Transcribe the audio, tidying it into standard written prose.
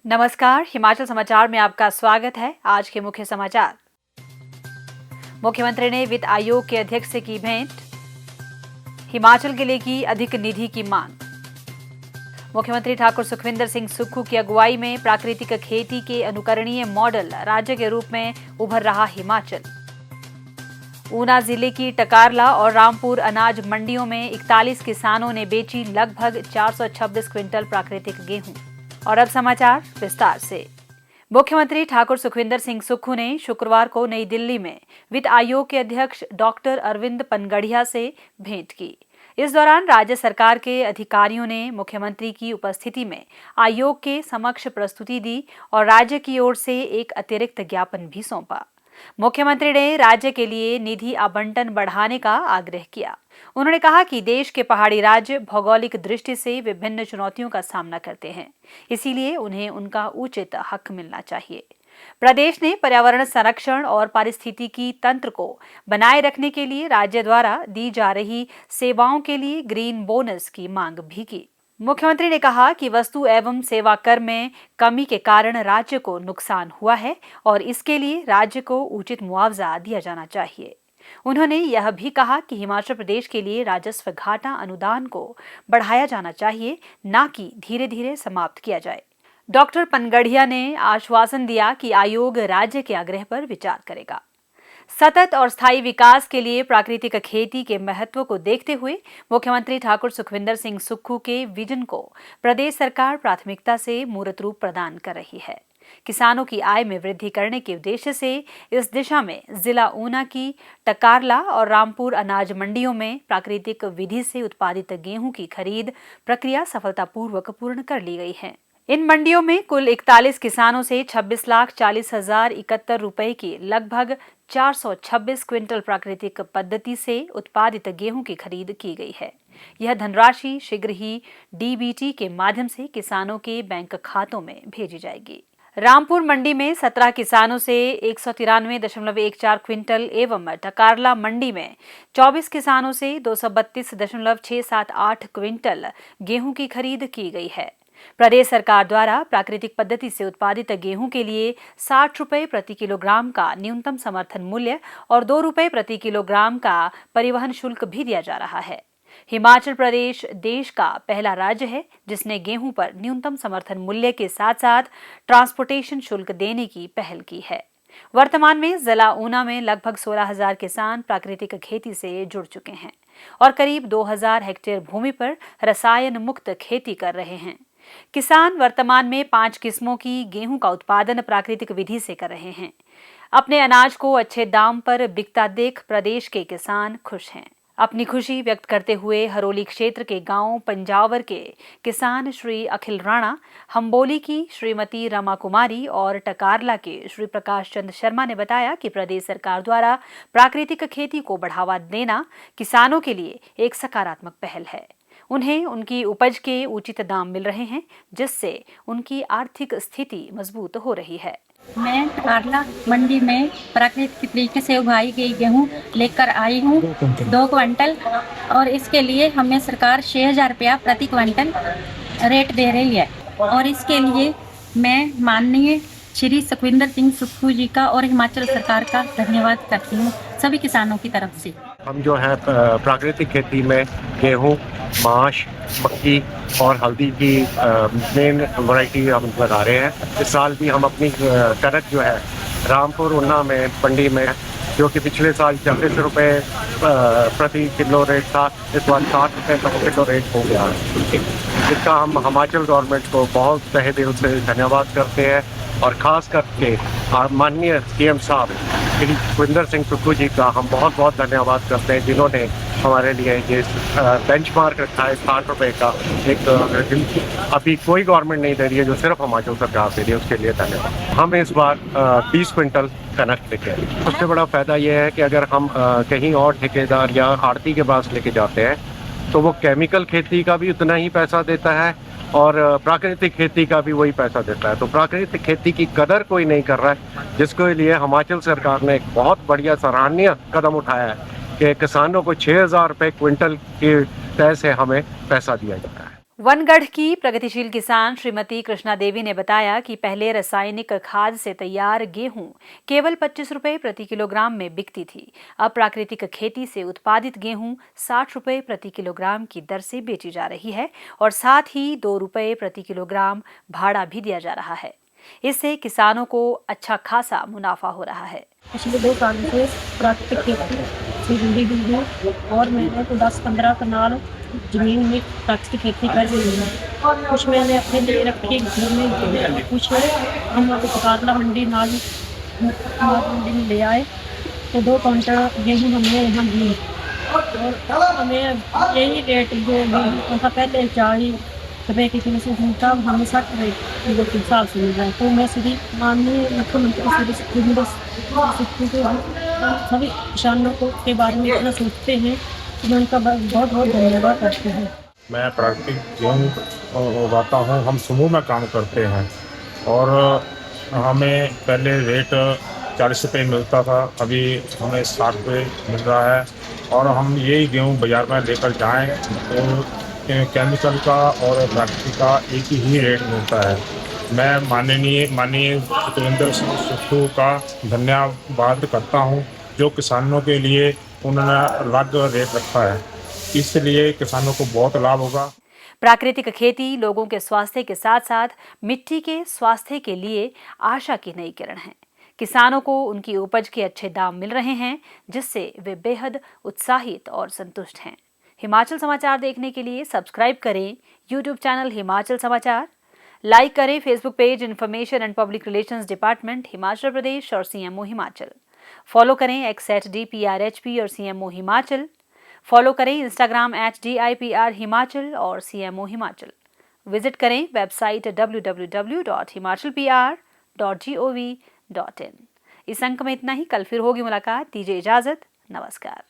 नमस्कार, हिमाचल समाचार में आपका स्वागत है। आज के मुख्य समाचार। मुख्यमंत्री ने वित्त आयोग के अध्यक्ष से की भेंट। हिमाचल के लिए की अधिक निधि की मांग। मुख्यमंत्री ठाकुर सुखविंदर सिंह सुक्खू की अगुवाई में प्राकृतिक खेती के अनुकरणीय मॉडल राज्य के रूप में उभर रहा हिमाचल। ऊना जिले की टकारला और रामपुर अनाज मंडियों में 41 किसानों ने बेची लगभग 426 क्विंटल प्राकृतिक गेहूं। और अब समाचार विस्तार से। मुख्यमंत्री ठाकुर सुखविंदर सिंह सुक्खू ने शुक्रवार को नई दिल्ली में वित्त आयोग के अध्यक्ष डॉक्टर अरविंद पनगड़िया से भेंट की। इस दौरान राज्य सरकार के अधिकारियों ने मुख्यमंत्री की उपस्थिति में आयोग के समक्ष प्रस्तुति दी और राज्य की ओर से एक अतिरिक्त ज्ञापन भी सौंपा। मुख्यमंत्री ने राज्य के लिए निधि आवंटन बढ़ाने का आग्रह किया। उन्होंने कहा कि देश के पहाड़ी राज्य भौगोलिक दृष्टि से विभिन्न चुनौतियों का सामना करते हैं, इसीलिए उन्हें उनका उचित हक मिलना चाहिए। प्रदेश ने पर्यावरण संरक्षण और पारिस्थितिकी तंत्र को बनाए रखने के लिए राज्य द्वारा दी जा रही सेवाओं के लिए ग्रीन बोनस की मांग भी की। मुख्यमंत्री ने कहा कि वस्तु एवं सेवा कर में कमी के कारण राज्य को नुकसान हुआ है और इसके लिए राज्य को उचित मुआवजा दिया जाना चाहिए। उन्होंने यह भी कहा कि हिमाचल प्रदेश के लिए राजस्व घाटा अनुदान को बढ़ाया जाना चाहिए, न कि धीरे धीरे समाप्त किया जाए। डॉक्टर पनगड़िया ने आश्वासन दिया कि आयोग राज्य के आग्रह पर विचार करेगा। सतत और स्थायी विकास के लिए प्राकृतिक खेती के महत्व को देखते हुए मुख्यमंत्री ठाकुर सुखविंदर सिंह सुक्खू के विजन को प्रदेश सरकार प्राथमिकता से मूर्त रूप प्रदान कर रही है। किसानों की आय में वृद्धि करने के उद्देश्य से इस दिशा में जिला ऊना की टकारला और रामपुर अनाज मंडियों में प्राकृतिक विधि से उत्पादित गेहूं की खरीद प्रक्रिया सफलतापूर्वक पूर्ण कर ली गई है। इन मंडियों में कुल 41 किसानों से 26,40,071 रुपए की लगभग 426 क्विंटल प्राकृतिक पद्धति से उत्पादित गेहूं की खरीद की गई है। यह धनराशि शीघ्र ही डीबीटी के माध्यम से किसानों के बैंक खातों में भेजी जाएगी। रामपुर मंडी में 17 किसानों से 193.14 क्विंटल एवं टकारला मंडी में 24 किसानों से 232.678 क्विंटल गेहूं की खरीद की गई है। प्रदेश सरकार द्वारा प्राकृतिक पद्धति से उत्पादित गेहूं के लिए 60 रुपए प्रति किलोग्राम का न्यूनतम समर्थन मूल्य और 2 रुपए प्रति किलोग्राम का परिवहन शुल्क भी दिया जा रहा है। हिमाचल प्रदेश देश का पहला राज्य है जिसने गेहूं पर न्यूनतम समर्थन मूल्य के साथ साथ ट्रांसपोर्टेशन शुल्क देने की पहल की है। वर्तमान में जिला ऊना में लगभग 16,000 किसान प्राकृतिक खेती से जुड़ चुके हैं और करीब 2,000 हेक्टेयर भूमि पर रसायन मुक्त खेती कर रहे हैं। किसान वर्तमान में 5 किस्मों की गेहूं का उत्पादन प्राकृतिक विधि से कर रहे हैं। अपने अनाज को अच्छे दाम पर बिकता देख प्रदेश के किसान खुश हैं। अपनी खुशी व्यक्त करते हुए हरोली क्षेत्र के गांव पंजावर के किसान श्री अखिल राणा, हम्बोली की श्रीमती रमा कुमारी और टकारला के श्री प्रकाश चंद शर्मा ने बताया कि प्रदेश सरकार द्वारा प्राकृतिक खेती को बढ़ावा देना किसानों के लिए एक सकारात्मक पहल है। उन्हें उनकी उपज के उचित दाम मिल रहे हैं, जिससे उनकी आर्थिक स्थिति मजबूत हो रही है। मैं टकारला मंडी में प्राकृतिक तरीके से उगाई गई गेहूं लेकर आई हूं 2 क्विंटल और इसके लिए हमें सरकार 6,000 रुपया प्रति क्विंटल रेट दे रही है और इसके लिए मैं माननीय श्री सुखविंदर सिंह सुक्खू जी का और हिमाचल सरकार का धन्यवाद करती हूँ सभी किसानों की तरफ से। हम जो है प्राकृतिक खेती में गेहूं, माश, मक्की और हल्दी की मेन वैरायटी हम लगा रहे हैं। इस साल भी हम अपनी कनक जो है रामपुर ऊना में मंडी में, जो कि पिछले साल 40 रुपये प्रति किलो रेट था, इस बार 60 रुपये प्रति किलो रेट हो गया। इसका हम हिमाचल गवर्नमेंट को बहुत तहे दिल से धन्यवाद करते हैं और ख़ास करके माननीय सीएम साहब श्री सुखविंदर सिंह सुक्खू जी का हम बहुत बहुत धन्यवाद करते हैं, जिन्होंने हमारे लिए ये बेंचमार्क रखा है 60 रुपये का। एक अभी कोई गवर्नमेंट नहीं दे रही है, जो सिर्फ हिमाचल सरकार दे रही है, उसके लिए धन्यवाद। हम इस बार 20 क्विंटल कनक लेके आए। सबसे बड़ा फ़ायदा ये है कि अगर हम कहीं और ठेकेदार या आड़ती के पास लेके जाते हैं तो वो केमिकल खेती का भी उतना ही पैसा देता है और प्राकृतिक खेती का भी वही पैसा देता है। तो प्राकृतिक खेती की कदर कोई नहीं कर रहा है, जिसके लिए हिमाचल सरकार ने एक बहुत बढ़िया सराहनीय कदम उठाया है कि किसानों को 6,000 रुपये क्विंटल की तय से हमें पैसा दिया जाता है। वनगढ़ की प्रगतिशील किसान श्रीमती कृष्णा देवी ने बताया कि पहले रासायनिक खाद से तैयार गेहूं केवल 25 रुपए प्रति किलोग्राम में बिकती थी। अब प्राकृतिक खेती से उत्पादित गेहूं 60 रुपए प्रति किलोग्राम की दर से बेची जा रही है और साथ ही 2 रुपए प्रति किलोग्राम भाड़ा भी दिया जा रहा है। इससे किसानों को अच्छा खासा मुनाफा हो रहा है। पिछले 2 साल से प्राकृतिक खेती से जुड़ी हुई हूँ और मैंने तो 10-15 कनाल जमीन में प्राकृतिक खेती कर रही हूँ। कुछ मैंने अपने लिए रखे घर में, कुछ हम कारला मंडी नाल मंडी में ले आए तो 2 क्विंटल गेहूँ हमने यहाँ दी और हमें यही रेट जो गेहूँ था पहले 40 रुपये की किलो से मिलता, हमें 60 रुपये किलो के हिसाब से मिल रहा है। तो मैं श्री माननीय मुख्यमंत्री श्री सभी किसानों को के बारे में इतना सोचते हैं कि मैं उनका बहुत बहुत धन्यवाद करती हूँ। मैं प्राकृतिक गेहूँ उगाता हूँ। हम समूह में काम करते हैं और हमें पहले रेट 40 रुपये मिलता था, अभी हमें 60 रुपये मिल रहा है और हम यही गेहूँ बाज़ार में लेकर जाएँ तो केमिकल का और प्राकृतिक का एक ही रेट मिलता है। मैं माननीय सुखविंदर सिंह सुक्खू का धन्यवाद करता हूँ जो किसानों के लिए उन्होंने अलग रेट रखा है, इसलिए किसानों को बहुत लाभ होगा। प्राकृतिक खेती लोगों के स्वास्थ्य के साथ साथ मिट्टी के स्वास्थ्य के लिए आशा की नई किरण है। किसानों को उनकी उपज के अच्छे दाम मिल रहे हैं जिससे वे बेहद उत्साहित और संतुष्ट हैं। हिमाचल समाचार देखने के लिए सब्सक्राइब करें यूट्यूब चैनल हिमाचल समाचार, लाइक करें Facebook page information and public relations department Himachal Pradesh और सीएमओ हिमाचल, फॉलो करें x@DPRHP और सीएमओ हिमाचल, फॉलो करें इंस्टाग्राम @DIPR हिमाचल और सीएमओ हिमाचल, विजिट करें वेबसाइट www.himachalpr.gov.in। इस अंक में इतना ही। कल फिर होगी मुलाकात, दीजिए इजाजत, नमस्कार।